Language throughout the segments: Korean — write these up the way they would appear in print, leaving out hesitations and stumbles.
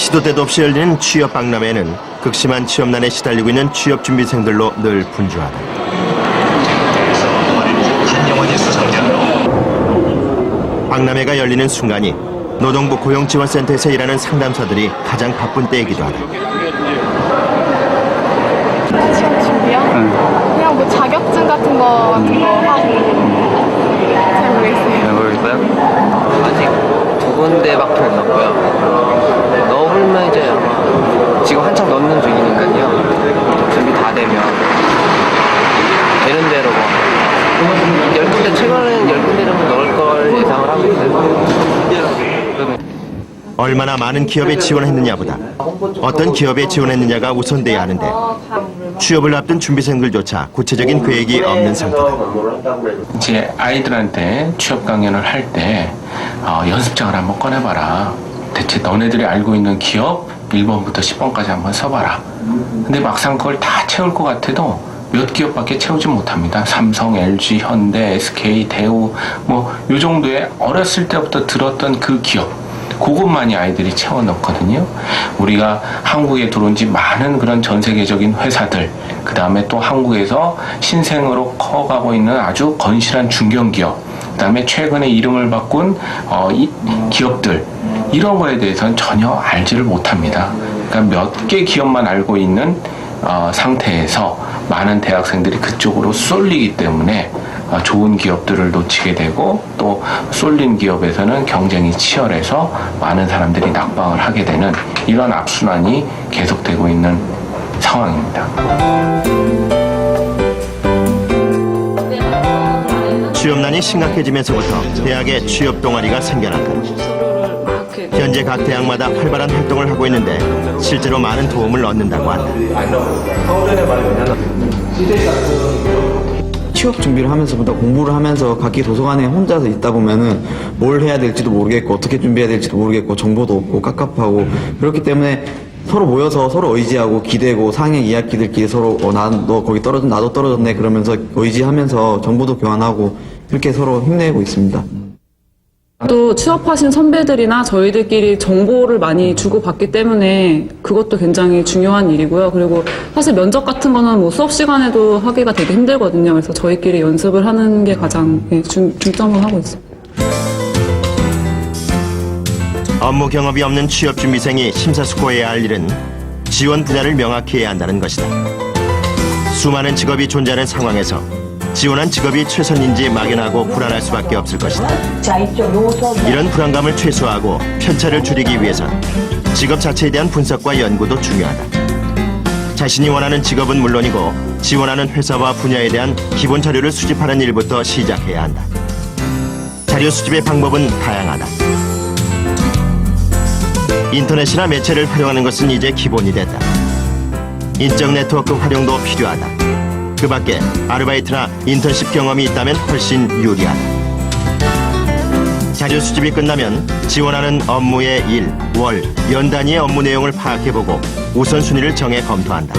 시도 때도 없이 열리는 취업 박람회는 극심한 취업난에 시달리고 있는 취업 준비생들로 늘 분주하다. 박람회가 열리는 순간이 노동부 고용지원센터에서 일하는 상담사들이 가장 바쁜 때이기도 하다. 취업 준비요? 그냥 뭐 자격증 같은 거 하고 잘 모르겠어요. 잘 모르겠어요? 아직 두 군데밖에 못 넣었고요. 넣으면 이제 아마 지금 한창 넣는 중이니까요. 준비 다 되면 되는 대로 뭐 10군데 최근에는 10군데는 넣을 걸 예상을 하고 있어요. 얼마나 많은 기업에 지원했느냐보다 어떤 기업에 지원했느냐가 우선돼야 하는데 취업을 앞둔 준비생들조차 구체적인 계획이 없는 상태다. 이제 아이들한테 취업 강연을 할 때 연습장을 한번 꺼내봐라. 대체 너네들이 알고 있는 기업 1번부터 10번까지 한번 써봐라. 근데 막상 그걸 다 채울 것 같아도 몇 기업밖에 채우지 못합니다. 삼성, LG, 현대, SK, 대우 뭐 요 정도의 어렸을 때부터 들었던 그 기업 그것만이 아이들이 채워넣거든요. 우리가 한국에 들어온 지 많은 그런 전 세계적인 회사들, 그 다음에 또 한국에서 신생으로 커가고 있는 아주 건실한 중견기업, 그 다음에 최근에 이름을 바꾼 이 기업들, 이런 거에 대해서는 전혀 알지를 못합니다. 그러니까 몇 개 기업만 알고 있는 상태에서 많은 대학생들이 그쪽으로 쏠리기 때문에 좋은 기업들을 놓치게 되고 또 쏠린 기업에서는 경쟁이 치열해서 많은 사람들이 낙방을 하게 되는 이런 악순환이 계속되고 있는 상황입니다. 취업난이 심각해지면서부터 대학에 취업 동아리가 생겨났다. 현재 각 대학마다 활발한 활동을 하고 있는데 실제로 많은 도움을 얻는다고 한다. 취업 준비를 하면서부터 공부를 하면서 각기 도서관에 혼자서 있다 보면은 뭘 해야 될지도 모르겠고 어떻게 준비해야 될지도 모르겠고 정보도 없고 깝깝하고 그렇기 때문에 서로 모여서 서로 의지하고 기대고 상행 2학기들끼리 서로 너 거기 떨어졌 나도 떨어졌네 그러면서 의지하면서 정보도 교환하고 이렇게 서로 힘내고 있습니다. 또 취업하신 선배들이나 저희들끼리 정보를 많이 주고받기 때문에 그것도 굉장히 중요한 일이고요. 그리고 사실 면접 같은 거는 뭐 수업 시간에도 하기가 되게 힘들거든요. 그래서 저희끼리 연습을 하는 게 가장 중점을 하고 있습니다. 업무 경험이 없는 취업 준비생이 심사숙고해야 할 일은 지원 분야를 명확히 해야 한다는 것이다. 수많은 직업이 존재하는 상황에서 지원한 직업이 최선인지 막연하고 불안할 수밖에 없을 것이다. 이런 불안감을 최소화하고 편차를 줄이기 위해선 직업 자체에 대한 분석과 연구도 중요하다. 자신이 원하는 직업은 물론이고 지원하는 회사와 분야에 대한 기본 자료를 수집하는 일부터 시작해야 한다. 자료 수집의 방법은 다양하다. 인터넷이나 매체를 활용하는 것은 이제 기본이 됐다. 인적 네트워크 활용도 필요하다. 그 밖에 아르바이트나 인턴십 경험이 있다면 훨씬 유리하다. 자료 수집이 끝나면 지원하는 업무의 일, 월, 연 단위의 업무 내용을 파악해보고 우선순위를 정해 검토한다.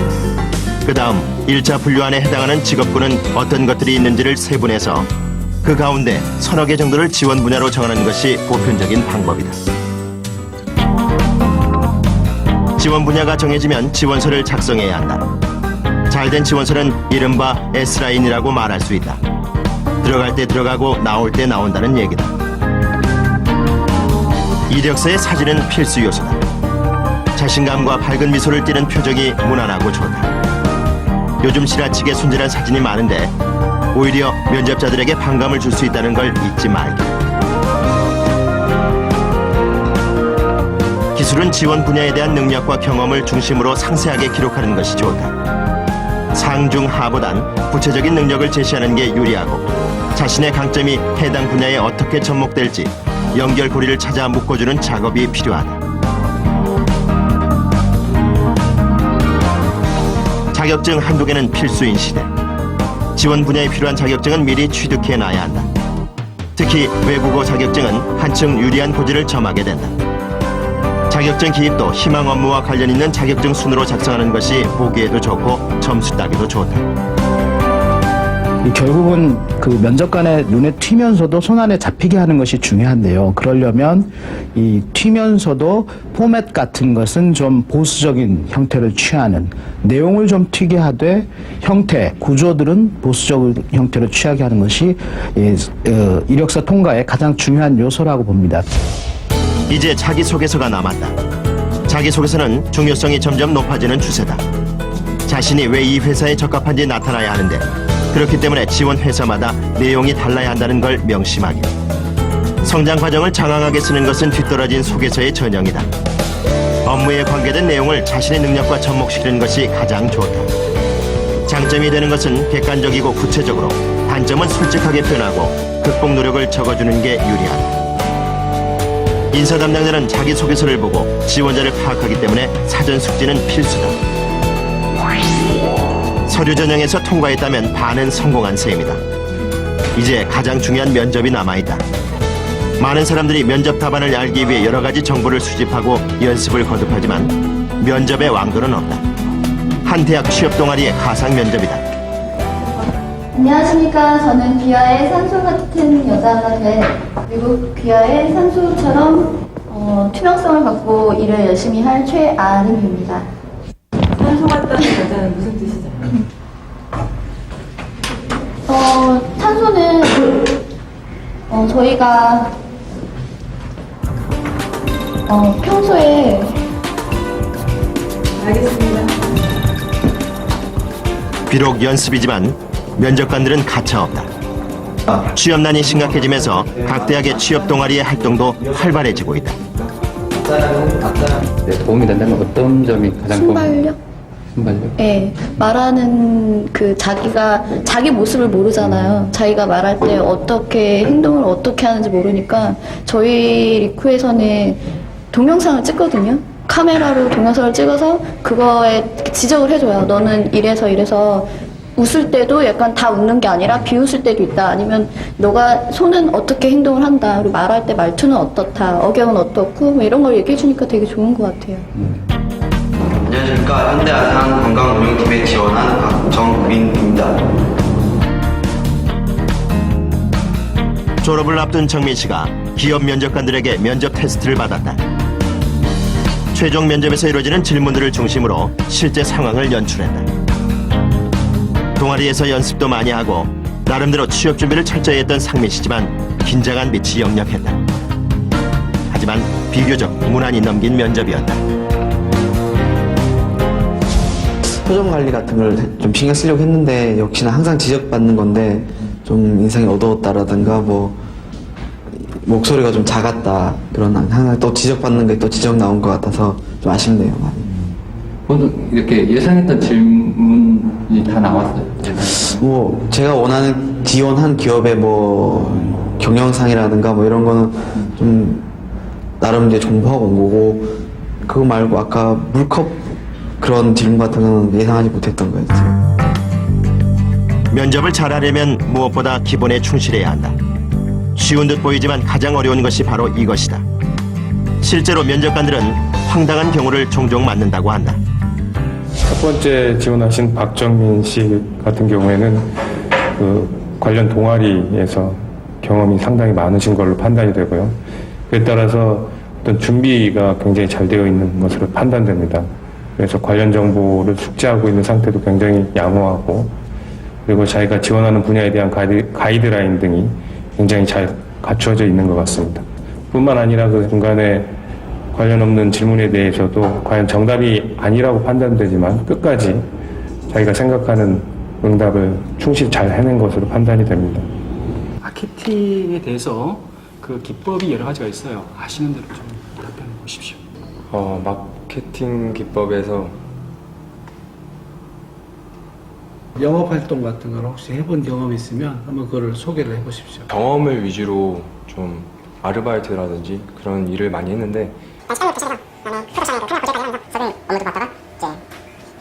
그 다음 1차 분류안에 해당하는 직업군은 어떤 것들이 있는지를 세분해서 그 가운데 서너 개 정도를 지원 분야로 정하는 것이 보편적인 방법이다. 지원 분야가 정해지면 지원서를 작성해야 한다. 잘된 지원서는 이른바 S라인이라고 말할 수 있다. 들어갈 때 들어가고 나올 때 나온다는 얘기다. 이력서의 사진은 필수 요소다. 자신감과 밝은 미소를 띠는 표정이 무난하고 좋다. 요즘 지나치게 순진한 사진이 많은데 오히려 면접자들에게 반감을 줄 수 있다는 걸 잊지 말게. 기술은 지원 분야에 대한 능력과 경험을 중심으로 상세하게 기록하는 것이 좋다. 상중하보단 구체적인 능력을 제시하는 게 유리하고 자신의 강점이 해당 분야에 어떻게 접목될지 연결고리를 찾아 묶어주는 작업이 필요하다. 자격증 한두 개는 필수인 시대. 지원 분야에 필요한 자격증은 미리 취득해놔야 한다. 특히 외국어 자격증은 한층 유리한 고지를 점하게 된다. 자격증 기입도 희망 업무와 관련 있는 자격증 순으로 작성하는 것이 보기에도 좋고 점수 따기도 좋다. 결국은 그 면접관의 눈에 튀면서도 손안에 잡히게 하는 것이 중요한데요. 그러려면 이 튀면서도 포맷 같은 것은 좀 보수적인 형태를 취하는, 내용을 좀 튀게 하되 형태, 구조들은 보수적인 형태를 취하게 하는 것이 이력서 통과의 가장 중요한 요소라고 봅니다. 이제 자기소개서가 남았다. 자기소개서는 중요성이 점점 높아지는 추세다. 자신이 왜 이 회사에 적합한지 나타나야 하는데, 그렇기 때문에 지원 회사마다 내용이 달라야 한다는 걸 명심하기. 성장 과정을 장황하게 쓰는 것은 뒤떨어진 소개서의 전형이다. 업무에 관계된 내용을 자신의 능력과 접목시키는 것이 가장 좋다. 장점이 되는 것은 객관적이고 구체적으로, 단점은 솔직하게 표현하고 극복 노력을 적어주는 게 유리하다. 인사 담당자는 자기소개서를 보고 지원자를 파악하기 때문에 사전 숙지는 필수다. 서류 전형에서 통과했다면 반은 성공한 셈이다. 이제 가장 중요한 면접이 남아있다. 많은 사람들이 면접 답안을 알기 위해 여러 가지 정보를 수집하고 연습을 거듭하지만 면접의 왕도는 없다. 한 대학 취업 동아리의 가상 면접이다. 안녕하십니까. 저는 귀하의 산소 같은 여자가 된, 그리고 귀하의 산소처럼 투명성을 갖고 일을 열심히 할 최아름입니다. 산소 같다는 여자는 무슨 뜻이죠? 탄소는 저희가 평소에 알겠습니다. 비록 연습이지만 면접관들은 가차없다. 취업난이 심각해지면서 각 대학의 취업 동아리의 활동도 활발해지고 있다. 도움이 된다면 어떤 점이 가장 순발력? 순발력? 네, 말하는 그 자기 모습을 모르잖아요. 자기가 말할 때 어떻게 행동을 어떻게 하는지 모르니까 저희 리쿠에서는 동영상을 찍거든요. 카메라로 동영상을 찍어서 그거에 지적을 해줘요. 너는 이래서 웃을 때도 약간 다 웃는 게 아니라 비웃을 때도 있다. 아니면 너가 손은 어떻게 행동을 한다. 그리고 말할 때 말투는 어떻다. 억양은 어떻고 뭐 이런 걸 얘기해 주니까 되게 좋은 것 같아요. 안녕하십니까. 현대아산 관광운영팀에 지원한 박정민입니다. 졸업을 앞둔 정민 씨가 기업 면접관들에게 면접 테스트를 받았다. 최종 면접에서 이루어지는 질문들을 중심으로 실제 상황을 연출했다. 동아리에서 연습도 많이 하고 나름대로 취업 준비를 철저히 했던 상민 씨지만 긴장한 빛이 역력했다. 하지만 비교적 무난히 넘긴 면접이었다. 표정 관리 같은 걸 좀 신경 쓰려고 했는데 역시나 항상 지적받는 건데 좀 인상이 어두웠다라든가 뭐 목소리가 좀 작았다, 그런 항상 또 지적받는 게 또 지적 나온 것 같아서 좀 아쉽네요, 많이. 오늘 이렇게 예상했던 질문이 다 나왔어요. 뭐 제가 원하는 지원한 기업의 뭐 경영상이라든가 뭐 이런 거는 좀 나름 이제 정보하고 온 거고, 그거 말고 아까 물컵 그런 질문 같은 거는 예상하지 못했던 거였어요. 면접을 잘하려면 무엇보다 기본에 충실해야 한다. 쉬운 듯 보이지만 가장 어려운 것이 바로 이것이다. 실제로 면접관들은 황당한 경우를 종종 맞는다고 한다. 첫 번째 지원하신 박정민 씨 같은 경우에는 그 관련 동아리에서 경험이 상당히 많으신 걸로 판단이 되고요. 그에 따라서 어떤 준비가 굉장히 잘 되어 있는 것으로 판단됩니다. 그래서 관련 정보를 숙지하고 있는 상태도 굉장히 양호하고, 그리고 자기가 지원하는 분야에 대한 가이드라인 등이 굉장히 잘 갖추어져 있는 것 같습니다. 뿐만 아니라 그 중간에 관련 없는 질문에 대해서도 과연 정답이 아니라고 판단되지만 끝까지 자기가 생각하는 응답을 충실히 잘 해낸 것으로 판단이 됩니다. 마케팅에 대해서 그 기법이 여러 가지가 있어요. 아시는 대로 좀 답변해 보십시오. 마케팅 기법에서 영업 활동 같은 걸 혹시 해본 경험이 있으면 한번 그거를 소개를 해보십시오. 경험을 위주로 좀 아르바이트라든지 그런 일을 많이 했는데, 그래서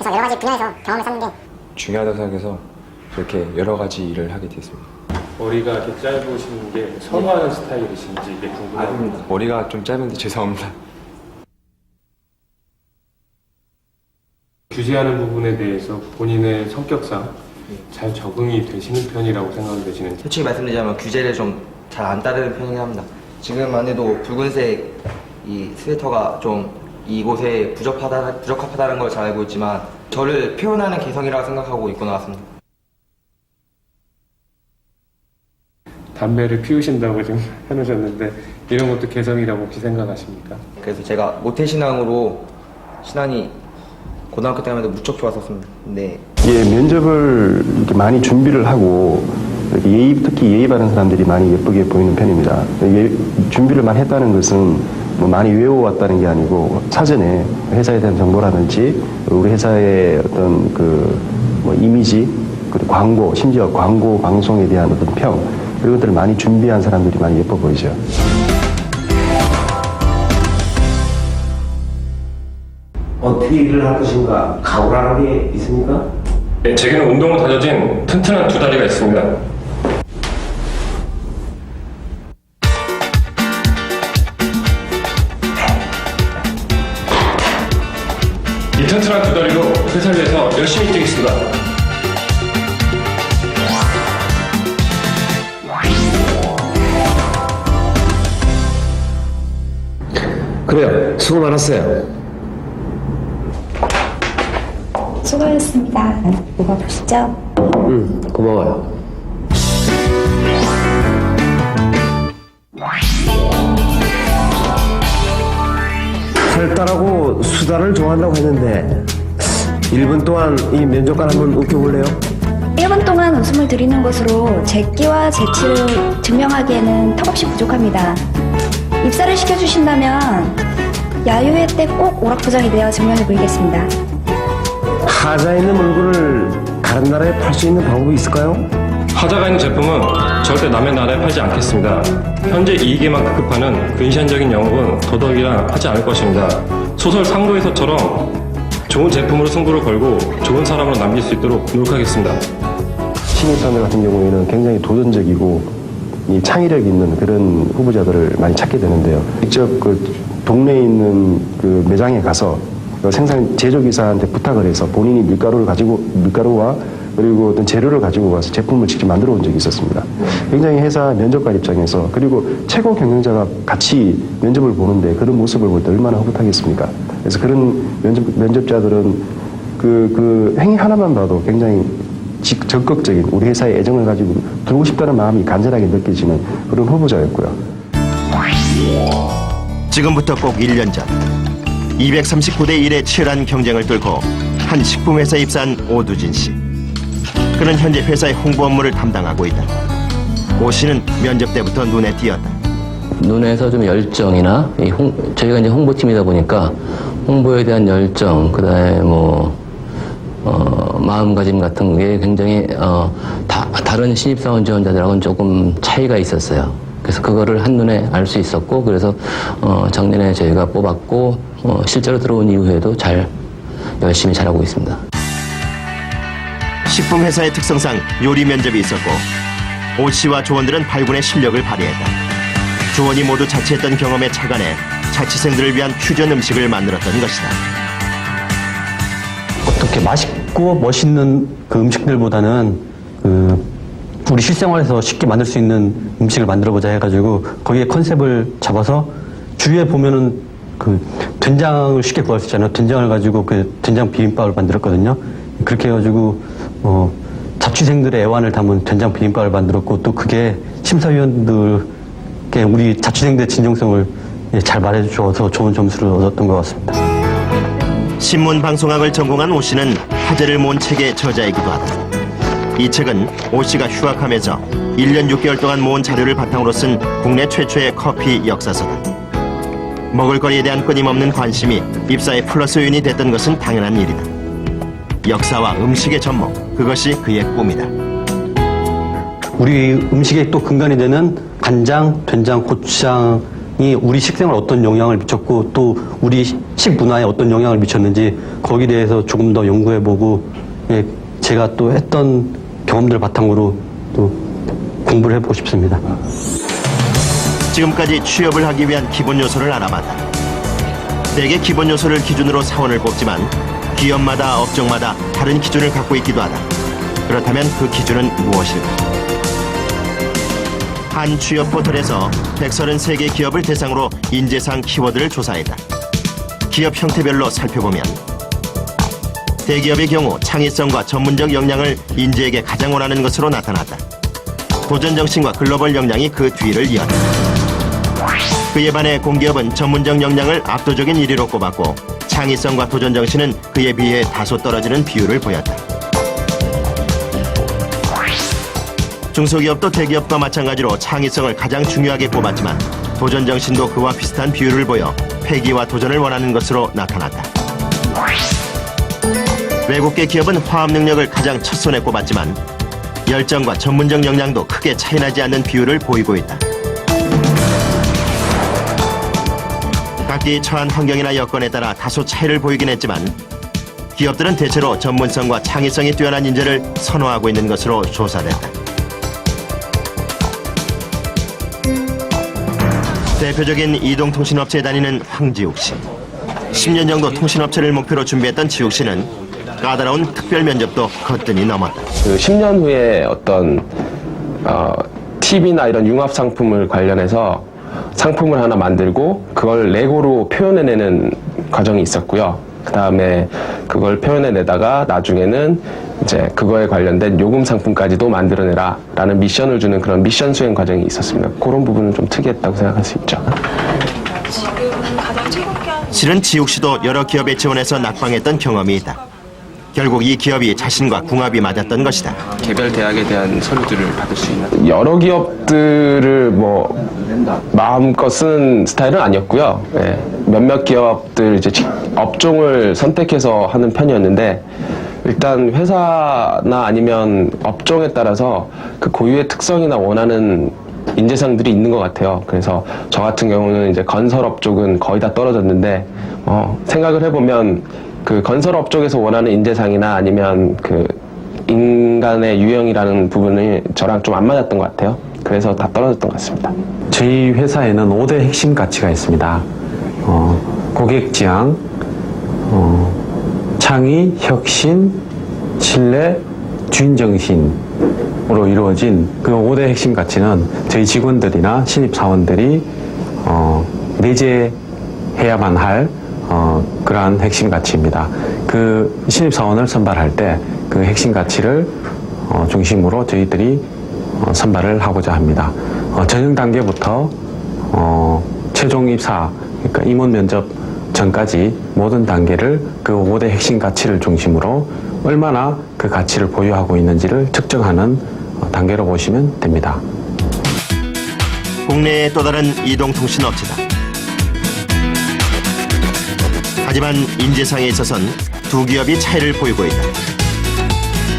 여러 가지 분야에서 경험을 쌓는 게 중요하다고 생각해서 이렇게 여러 가지 일을 하게 됐습니다. 머리가 이렇게 짧으신 게 선호하는 스타일이신지 이게 궁금합니다. 머리가 좀 짧은데 죄송합니다. 규제하는 부분에 대해서 본인의 성격상 잘 적응이 되시는 편이라고 생각이 되시는지? 솔직히 말씀드리자면 규제를 좀 잘 안 따르는 편이긴 합니다. 지금만 해도 붉은색 이 스웨터가 좀 이곳에 부적합하다는 걸 잘 알고 있지만 저를 표현하는 개성이라고 생각하고 입고 나왔습니다. 담배를 피우신다고 지금 해놓으셨는데 이런 것도 개성이라고 혹시 생각하십니까? 그래서 제가 모태신앙으로 신앙이 고등학교 때만 해도 무척 좋았었습니다. 근데 예, 면접을 이렇게 많이 준비를 하고 이렇게 특히 예의 바른 사람들이 많이 예쁘게 보이는 편입니다. 준비를 많이 했다는 것은 뭐 많이 외워왔다는 게 아니고 사전에 회사에 대한 정보라든지 우리 회사의 어떤 뭐 이미지, 그리고 광고, 심지어 광고 방송에 대한 어떤 평 이런 것들을 많이 준비한 사람들이 많이 예뻐 보이죠. 어떻게 일을 할 것인가 각오라는 게 있습니까? 네, 제게는 운동으로 다져진 튼튼한 두 다리가 있습니다. 이 튼튼한 두 다리로 회사를 위해서 열심히 뛰겠습니다. 그래요. 수고 많았어요. 수고하셨습니다. 먹어보시죠. 고마워요. 탈달하고 수다를 좋아한다고 했는데 1분 동안 이 면접관 한번 웃겨볼래요? 1분 동안 웃음을 드리는 것으로 제 끼와 재치를 증명하기에는 턱없이 부족합니다. 입사를 시켜주신다면 야유회 때 꼭 오락부장이 되어 증명해 보이겠습니다. 하자 있는 물건을 다른 나라에 팔 수 있는 방법이 있을까요? 하자가 있는 제품은 절대 남의 나라에 팔지 않겠습니다. 현재 이익에만 급급하는 근시안적인 영업은 더더욱이나 하지 않을 것입니다. 소설 상도에서처럼 좋은 제품으로 승부를 걸고 좋은 사람으로 남길 수 있도록 노력하겠습니다. 신입사원들 같은 경우에는 굉장히 도전적이고 이 창의력 있는 그런 후보자들을 많이 찾게 되는데요. 직접 그 동네에 있는 그 매장에 가서 생산 제조기사한테 부탁을 해서 본인이 밀가루와 그리고 어떤 재료를 가지고 가서 제품을 직접 만들어 온 적이 있었습니다. 굉장히 회사 면접관 입장에서 그리고 최고 경영자가 같이 면접을 보는데 그런 모습을 볼 때 얼마나 흐뭇하겠습니까? 그래서 그런 면접자들은 그 행위 하나만 봐도 굉장히 적극적인 우리 회사에 애정을 가지고 들고 싶다는 마음이 간절하게 느껴지는 그런 후보자였고요. 지금부터 꼭 1년 전 239대 1의 치열한 경쟁을 뚫고 한 식품회사에 입사한 오두진 씨. 그는 현재 회사의 홍보 업무를 담당하고 있다. 오 씨는 면접 때부터 눈에 띄었다. 눈에서 좀 열정이나 저희가 이제 홍보팀이다 보니까 홍보에 대한 열정, 그다음에 마음가짐 같은 게 굉장히 다른 신입사원 지원자들하고는 조금 차이가 있었어요. 그래서 그거를 한눈에 알 수 있었고, 그래서 작년에 저희가 뽑았고 실제로 들어온 이후에도 열심히 잘하고 있습니다. 식품회사의 특성상 요리 면접이 있었고 오 씨와 조원들은 발군의 실력을 발휘했다. 조원이 모두 자취했던 경험에 착안해 자취생들을 위한 퓨전 음식을 만들었던 것이다. 어떻게 맛있고 멋있는 그 음식들보다는 우리 실생활에서 쉽게 만들 수 있는 음식을 만들어보자 해가지고 거기에 컨셉을 잡아서 주위에 보면은 그 된장을 쉽게 구할 수 있잖아요. 된장을 가지고 그 된장 비빔밥을 만들었거든요. 그렇게 해가지고 자취생들의 애환을 담은 된장 비빔밥을 만들었고, 또 그게 심사위원들께 우리 자취생들의 진정성을 잘 말해주어서 좋은 점수를 얻었던 것 같습니다. 신문방송학을 전공한 오 씨는 화제를 모은 책의 저자이기도 하다. 이 책은 오 씨가 휴학하면서 1년 6개월 동안 모은 자료를 바탕으로 쓴 국내 최초의 커피 역사서다. 먹을거리에 대한 끊임없는 관심이 입사의 플러스 요인이 됐던 것은 당연한 일이다. 역사와 음식의 접목, 그것이 그의 꿈이다. 우리 음식의 또 근간이 되는 간장, 된장, 고추장이 우리 식생활에 어떤 영향을 미쳤고 또 우리 식문화에 어떤 영향을 미쳤는지 거기에 대해서 조금 더 연구해보고 제가 또 했던 경험들 바탕으로 또 공부를 해보고 싶습니다. 지금까지 취업을 하기 위한 기본 요소를 알아봤다. 대개 기본 요소를 기준으로 사원을 뽑지만 기업마다 업종마다 다른 기준을 갖고 있기도 하다. 그렇다면 그 기준은 무엇일까? 한 취업 포털에서 133개 기업을 대상으로 인재상 키워드를 조사했다. 기업 형태별로 살펴보면 대기업의 경우 창의성과 전문적 역량을 인재에게 가장 원하는 것으로 나타났다. 도전정신과 글로벌 역량이 그 뒤를 이었다. 그에 반해 공기업은 전문적 역량을 압도적인 1위로 꼽았고 창의성과 도전정신은 그에 비해 다소 떨어지는 비율을 보였다. 중소기업도 대기업과 마찬가지로 창의성을 가장 중요하게 꼽았지만 도전정신도 그와 비슷한 비율을 보여 패기와 도전을 원하는 것으로 나타났다. 외국계 기업은 화합 능력을 가장 첫손에 꼽았지만 열정과 전문적 역량도 크게 차이나지 않는 비율을 보이고 있다. 각기 처한 환경이나 여건에 따라 다소 차이를 보이긴 했지만 기업들은 대체로 전문성과 창의성이 뛰어난 인재를 선호하고 있는 것으로 조사됐다. 대표적인 이동통신업체에 다니는 황지욱 씨. 10년 정도 통신업체를 목표로 준비했던 지욱 씨는 까다로운 특별 면접도 거뜬히 넘었다. 그 10년 후에 어떤 TV나 이런 융합 상품을 관련해서 상품을 하나 만들고 그걸 레고로 표현해내는 과정이 있었고요. 그 다음에 그걸 표현해내다가 나중에는 이제 그거에 관련된 요금 상품까지도 만들어내라 라는 미션을 주는 그런 미션 수행 과정이 있었습니다. 그런 부분은 좀 특이했다고 생각할 수 있죠. 실은 지욱 씨도 여러 기업에 지원해서 낙방했던 경험이 있다. 결국 이 기업이 자신과 궁합이 맞았던 것이다. 개별 대학에 대한 서류들을 받을 수 있는 여러 기업들을 마음껏 쓰는 스타일은 아니었고요. 예, 몇몇 기업들 이제 업종을 선택해서 하는 편이었는데 일단 회사나 아니면 업종에 따라서 그 고유의 특성이나 원하는 인재상들이 있는 것 같아요. 그래서 저 같은 경우는 이제 건설업 쪽은 거의 다 떨어졌는데 생각을 해보면 그 건설업 쪽에서 원하는 인재상이나 아니면 그 인간의 유형이라는 부분이 저랑 좀 안 맞았던 것 같아요. 그래서 다 떨어졌던 것 같습니다. 저희 회사에는 5대 핵심 가치가 있습니다. 고객 지향, 창의, 혁신, 신뢰, 주인 정신으로 이루어진 그 5대 핵심 가치는 저희 직원들이나 신입 사원들이 내재해야만 할 그러한 핵심 가치입니다. 그 신입 사원을 선발할 때 그 핵심 가치를 중심으로 저희들이 선발을 하고자 합니다. 전형 단계부터 최종 입사, 그러니까 임원 면접 전까지 모든 단계를 그 5대 핵심 가치를 중심으로 얼마나 그 가치를 보유하고 있는지를 측정하는 단계로 보시면 됩니다. 국내의 또 다른 이동통신 업체다. 하지만 인재상에 있어선 두 기업이 차이를 보이고 있다.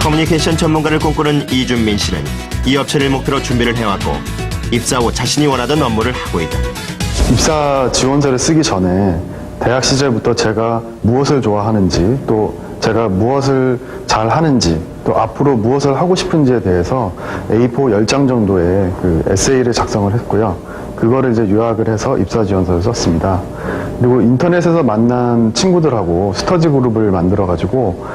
커뮤니케이션 전문가를 꿈꾸는 이준민 씨는 이 업체를 목표로 준비를 해왔고 입사 후 자신이 원하던 업무를 하고 있다. 입사 지원서를 쓰기 전에 대학 시절부터 제가 무엇을 좋아하는지 또 제가 무엇을 잘 하는지 또 앞으로 무엇을 하고 싶은지에 대해서 A4 10장 정도의 그 에세이를 작성을 했고요. 그거를 이제 요약을 해서 입사 지원서를 썼습니다. 그리고 인터넷에서 만난 친구들하고 스터디 그룹을 만들어가지고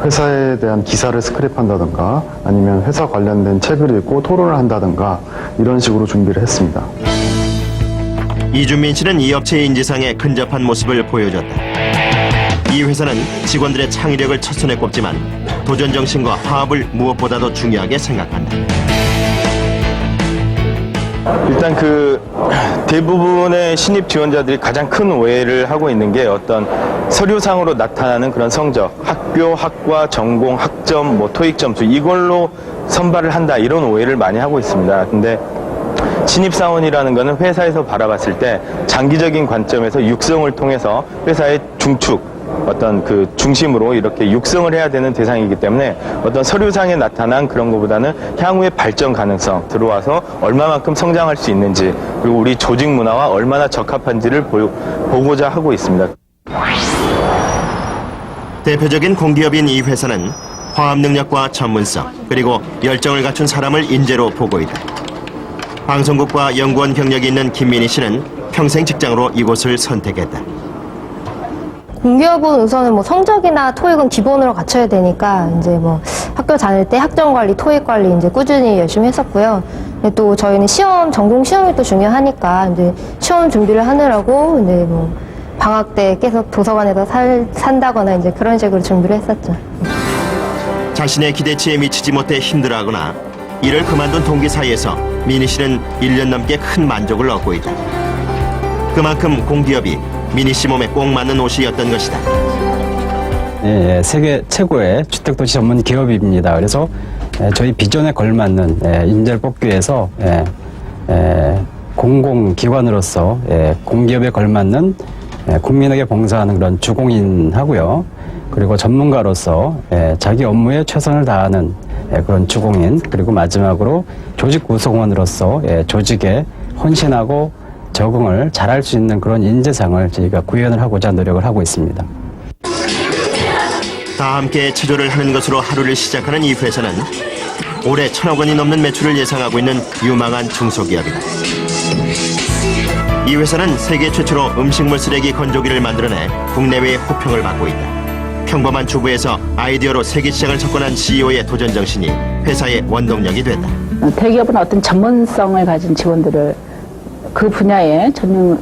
회사에 대한 기사를 스크랩한다든가 아니면 회사 관련된 책을 읽고 토론을 한다든가 이런 식으로 준비를 했습니다. 이준민 씨는 이 업체의 인재상에 근접한 모습을 보여줬다. 이 회사는 직원들의 창의력을 첫손에 꼽지만 도전 정신과 화합을 무엇보다도 중요하게 생각한다. 일단 그 대부분의 신입 지원자들이 가장 큰 오해를 하고 있는 게 어떤 서류상으로 나타나는 그런 성적, 학교, 학과, 전공, 학점, 토익 점수 이걸로 선발을 한다 이런 오해를 많이 하고 있습니다. 근데 신입사원이라는 것은 회사에서 바라봤을 때 장기적인 관점에서 육성을 통해서 회사의 중축, 어떤 그 중심으로 이렇게 육성을 해야 되는 대상이기 때문에 어떤 서류상에 나타난 그런 것보다는 향후의 발전 가능성, 들어와서 얼마만큼 성장할 수 있는지, 그리고 우리 조직 문화와 얼마나 적합한지를 보고자 하고 있습니다. 대표적인 공기업인 이 회사는 화합 능력과 전문성, 그리고 열정을 갖춘 사람을 인재로 보고 있다. 방송국과 연구원 경력이 있는 김민희 씨는 평생 직장으로 이곳을 선택했다. 공기업은 우선은 뭐 성적이나 토익은 기본으로 갖춰야 되니까 이제 뭐 학교 다닐 때 학점 관리, 토익 관리 이제 꾸준히 열심히 했었고요. 근데 또 저희는 시험, 전공 시험이 또 중요하니까 이제 시험 준비를 하느라고 이제 뭐 방학 때 계속 도서관에서 산다거나 이제 그런 식으로 준비를 했었죠. 자신의 기대치에 미치지 못해 힘들어하거나 일을 그만둔 동기 사이에서 미니 씨는 1년 넘게 큰 만족을 얻고 있다. 그만큼 공기업이 미니 씨 몸에 꼭 맞는 옷이었던 것이다. 예, 세계 최고의 주택도시 전문 기업입니다. 그래서 저희 비전에 걸맞는 인재를 뽑기 위해서 공공기관으로서 공기업에 걸맞는 국민에게 봉사하는 그런 주공인하고요. 그리고 전문가로서 자기 업무에 최선을 다하는 그런 주공인, 그리고 마지막으로 조직 구성원으로서 조직에 헌신하고 적응을 잘할 수 있는 그런 인재상을 저희가 구현을 하고자 노력을 하고 있습니다. 다 함께 체조를 하는 것으로 하루를 시작하는 이 회사는 올해 1,000억 원이 넘는 매출을 예상하고 있는 유망한 중소기업이다. 이 회사는 세계 최초로 음식물 쓰레기 건조기를 만들어내 국내외의 호평을 받고 있다. 평범한 주부에서 아이디어로 세계 시장을 접근한 CEO의 도전 정신이 회사의 원동력이 됐다. 대기업은 어떤 전문성을 가진 직원들을 그 분야에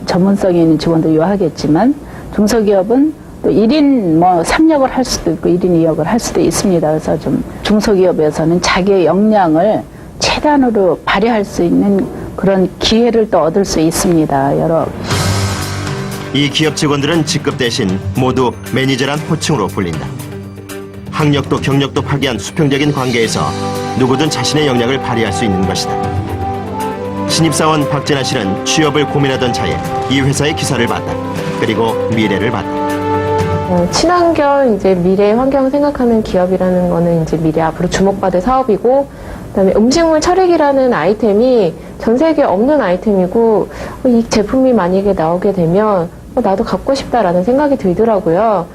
전문성이 있는 직원들을 요하겠지만 중소기업은 또 1인 3역을 할 수도 있고 1인 2역을 할 수도 있습니다. 그래서 좀 중소기업에서는 자기의 역량을 최단으로 발휘할 수 있는 그런 기회를 또 얻을 수 있습니다. 이 기업 직원들은 직급 대신 모두 매니저란 호칭으로 불린다. 학력도 경력도 파괴한 수평적인 관계에서 누구든 자신의 역량을 발휘할 수 있는 것이다. 신입사원 박진아 씨는 취업을 고민하던 차에 이 회사의 기사를 봤다. 그리고 미래를 봤다. 친환경 이제 미래 환경을 생각하는 기업이라는 거는 이제 미래 앞으로 주목받을 사업이고, 그다음에 음식물 처리기라는 아이템이 전 세계에 없는 아이템이고, 이 제품이 만약에 나오게 되면 나도 갖고 싶다라는 생각이 들더라고요.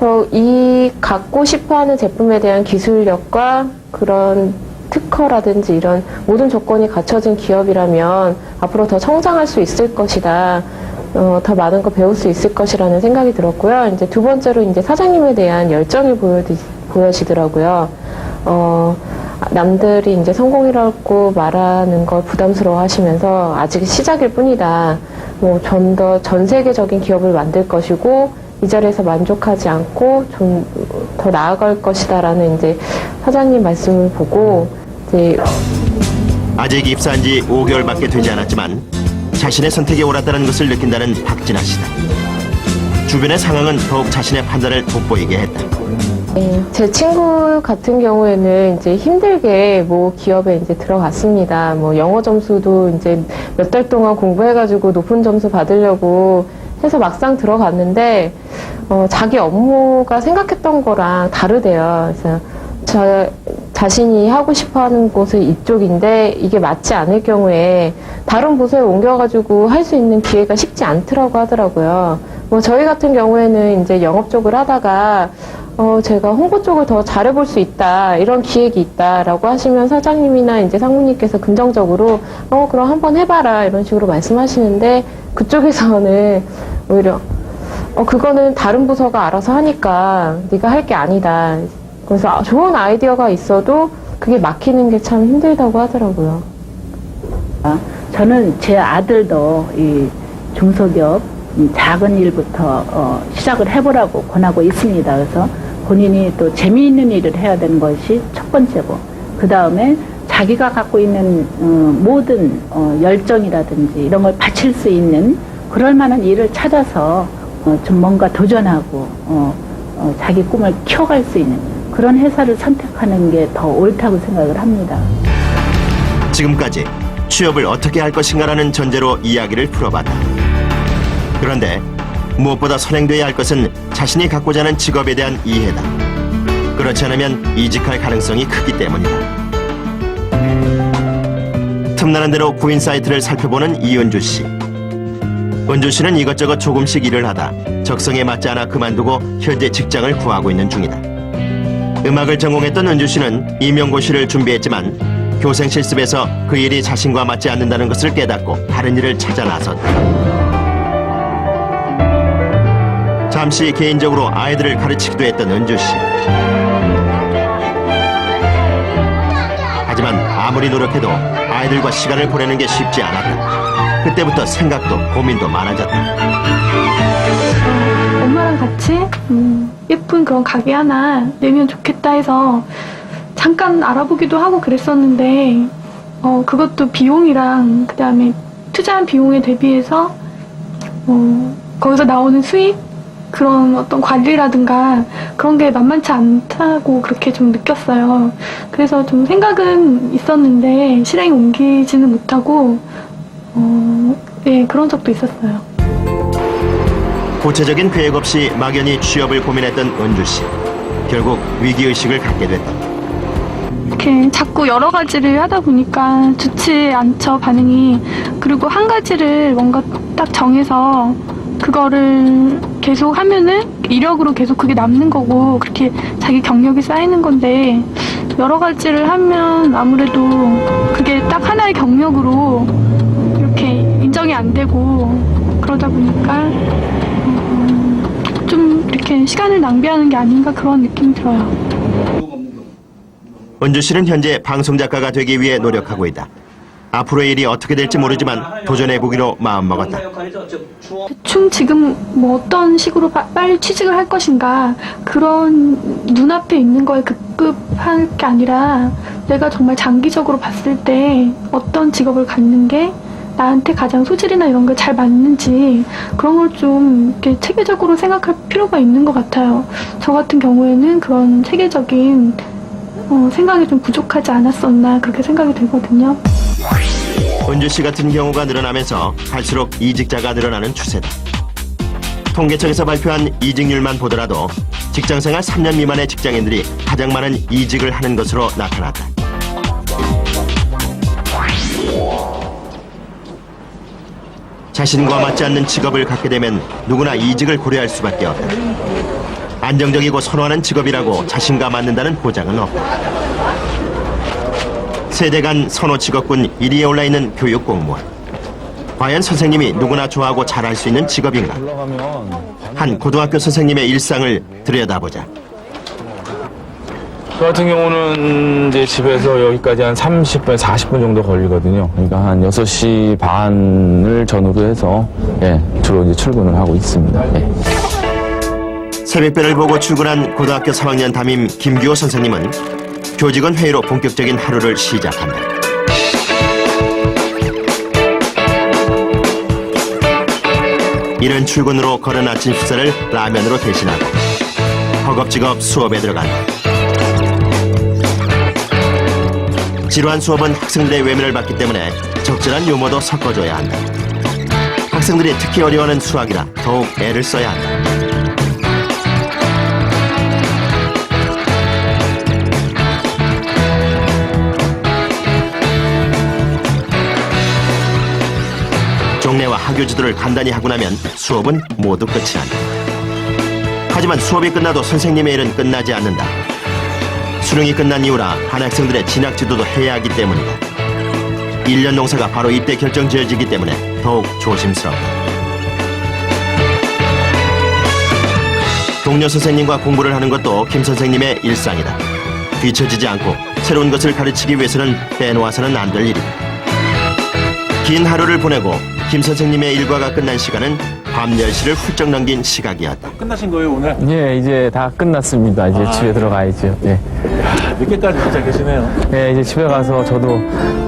그래서 이 갖고 싶어하는 제품에 대한 기술력과 그런 특허라든지 이런 모든 조건이 갖춰진 기업이라면 앞으로 더 성장할 수 있을 것이다. 더 많은 거 배울 수 있을 것이라는 생각이 들었고요. 이제 두 번째로 이제 사장님에 대한 열정이 보여지더라고요. 남들이 이제 성공이라고 말하는 걸 부담스러워 하시면서 아직 시작일 뿐이다. 전 세계적인 기업을 만들 것이고, 이 자리에서 만족하지 않고 좀 더 나아갈 것이다라는 이제 사장님 말씀을 보고, 아직 입사한 지 5개월밖에 되지 않았지만 자신의 선택이 옳았다는 것을 느낀다는 박진아 씨다. 주변의 상황은 더욱 자신의 판단을 돋보이게 했다. 제 친구 같은 경우에는 이제 힘들게 기업에 이제 들어갔습니다. 영어 점수도 이제 몇 달 동안 공부해가지고 높은 점수 받으려고 해서 막상 들어갔는데, 자기 업무가 생각했던 거랑 다르대요. 그래서 자신이 하고 싶어 하는 곳은 이쪽인데 이게 맞지 않을 경우에 다른 부서에 옮겨가지고 할 수 있는 기회가 쉽지 않더라고 하더라고요. 저희 같은 경우에는 이제 영업 쪽을 하다가 제가 홍보 쪽을 더 잘해볼 수 있다, 이런 기획이 있다라고 하시면 사장님이나 이제 상무님께서 긍정적으로 그럼 한번 해봐라, 이런 식으로 말씀하시는데, 그쪽에서는 오히려 그거는 다른 부서가 알아서 하니까 네가 할 게 아니다. 그래서 좋은 아이디어가 있어도 그게 막히는 게 참 힘들다고 하더라고요. 저는 제 아들도 이 중소기업 작은 일부터 시작을 해보라고 권하고 있습니다. 그래서 본인이 또 재미있는 일을 해야 되는 것이 첫 번째고, 그 다음에 자기가 갖고 있는 모든 열정이라든지 이런 걸 바칠 수 있는 그럴 만한 일을 찾아서 좀 뭔가 도전하고 자기 꿈을 키워갈 수 있는 그런 회사를 선택하는 게 더 옳다고 생각을 합니다. 지금까지 취업을 어떻게 할 것인가라는 전제로 이야기를 풀어봤다. 그런데 무엇보다 선행돼야 할 것은 자신이 갖고자 하는 직업에 대한 이해다. 그렇지 않으면 이직할 가능성이 크기 때문이다. 틈나는 대로 구인 사이트를 살펴보는 이은주 씨. 은주 씨는 이것저것 조금씩 일을 하다 적성에 맞지 않아 그만두고 현재 직장을 구하고 있는 중이다. 음악을 전공했던 은주 씨는 임용고시를 준비했지만 교생 실습에서 그 일이 자신과 맞지 않는다는 것을 깨닫고 다른 일을 찾아 나섰다. 잠시 개인적으로 아이들을 가르치기도 했던 은주 씨. 하지만 아무리 노력해도 아이들과 시간을 보내는 게 쉽지 않았다. 그때부터 생각도 고민도 많아졌다. 엄마랑 같이 예쁜 그런 가게 하나 내면 좋겠다 해서 잠깐 알아보기도 하고 그랬었는데 그것도 비용이랑 그다음에 투자한 비용에 대비해서 거기서 나오는 수익 그런 어떤 관리라든가 그런 게 만만치 않다고 그렇게 좀 느꼈어요. 그래서 좀 생각은 있었는데 실행에 옮기지는 못하고 네, 그런 적도 있었어요. 구체적인 계획 없이 막연히 취업을 고민했던 은주 씨. 결국 위기의식을 갖게 됐다. 이렇게 자꾸 여러 가지를 하다 보니까 좋지 않죠, 반응이. 그리고 한 가지를 뭔가 딱 정해서 그거를 계속 하면은 이력으로 계속 그게 남는 거고 그렇게 자기 경력이 쌓이는 건데 여러 가지를 하면 아무래도 그게 딱 하나의 경력으로 이렇게 인정이 안 되고 그러다 보니까 좀 이렇게 시간을 낭비하는 게 아닌가 그런 느낌이 들어요. 은주 씨는 현재 방송작가가 되기 위해 노력하고 있다. 앞으로의 일이 어떻게 될지 모르지만 도전해보기로 마음먹었다. 대충 지금 뭐 어떤 식으로 빨리 취직을 할 것인가 그런 눈앞에 있는 거에 급급할 게 아니라 내가 정말 장기적으로 봤을 때 어떤 직업을 갖는 게 나한테 가장 소질이나 이런 게 잘 맞는지 그런 걸 좀 이렇게 체계적으로 생각할 필요가 있는 것 같아요. 저 같은 경우에는 그런 체계적인 생각이 좀 부족하지 않았었나 그렇게 생각이 들거든요. 은주 씨 같은 경우가 늘어나면서 갈수록 이직자가 늘어나는 추세다. 통계청에서 발표한 이직률만 보더라도 직장생활 3년 미만의 직장인들이 가장 많은 이직을 하는 것으로 나타났다. 자신과 맞지 않는 직업을 갖게 되면 누구나 이직을 고려할 수밖에 없다. 안정적이고 선호하는 직업이라고 자신과 맞는다는 보장은 없다. 세대 간 선호 직업군 1위에 올라있는 교육 공무원. 과연 선생님이 누구나 좋아하고 잘할 수 있는 직업인가? 한 고등학교 선생님의 일상을 들여다보자. 저 같은 경우는 이제 집에서 여기까지 한 30분, 40분 정도 걸리거든요. 그러니까 한 6시 반을 전후로 해서 주로 이제 출근을 하고 있습니다. 새벽별을 보고 출근한 고등학교 3학년 담임 김규호 선생님은 교직원 회의로 본격적인 하루를 시작한다. 이른 출근으로 거른 아침 식사를 라면으로 대신하고 허겁지겁 수업에 들어간다. 지루한 수업은 학생들의 외면을 받기 때문에 적절한 유머도 섞어줘야 한다. 학생들이 특히 어려워하는 수학이라 더욱 애를 써야 한다. 종례와 학교지도를 간단히 하고 나면 수업은 모두 끝이 난다. 하지만 수업이 끝나도 선생님의 일은 끝나지 않는다. 수능이 끝난 이후라 반 학생들의 진학 지도도 해야 하기 때문이다. 1년 농사가 바로 이때 결정 지어지기 때문에 더욱 조심스럽다. 동료 선생님과 공부를 하는 것도 김 선생님의 일상이다. 뒤처지지 않고 새로운 것을 가르치기 위해서는 빼놓아서는 안 될 일이다. 긴 하루를 보내고 김 선생님의 일과가 끝난 시간은 밤 10시를 훌쩍 넘긴 시각이었다. 끝나신 거예요, 오늘? 예, 이제 다 끝났습니다. 이제 집에 들어가야죠. 몇 개까지 진짜 계시네요. 예, 이제 집에 가서 저도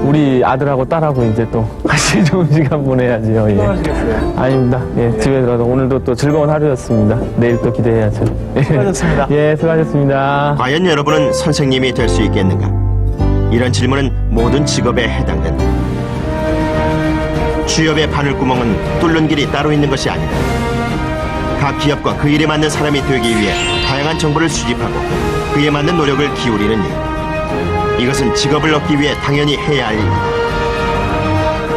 우리 아들하고 딸하고 이제 또 같이 좋은 시간 보내야지요. 수고하시겠어요? 아닙니다. 예, 집에 들어가서 오늘도 또 즐거운 하루였습니다. 내일 또 기대해야죠. 수고하셨습니다. 예, 수고하셨습니다. 과연 여러분은 선생님이 될 수 있겠는가? 이런 질문은 모든 직업에 해당된다. 취업의 바늘구멍은 뚫는 길이 따로 있는 것이 아니다. 각 기업과 그 일에 맞는 사람이 되기 위해 다양한 정보를 수집하고 그에 맞는 노력을 기울이는 일. 이것은 직업을 얻기 위해 당연히 해야 할 일이다.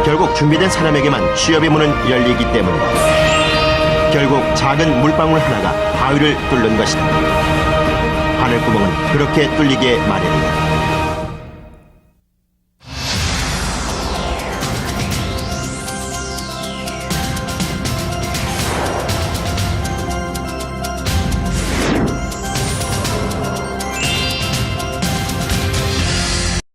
결국 준비된 사람에게만 취업의 문은 열리기 때문이다. 결국 작은 물방울 하나가 바위를 뚫는 것이다. 바늘구멍은 그렇게 뚫리게 마련이다.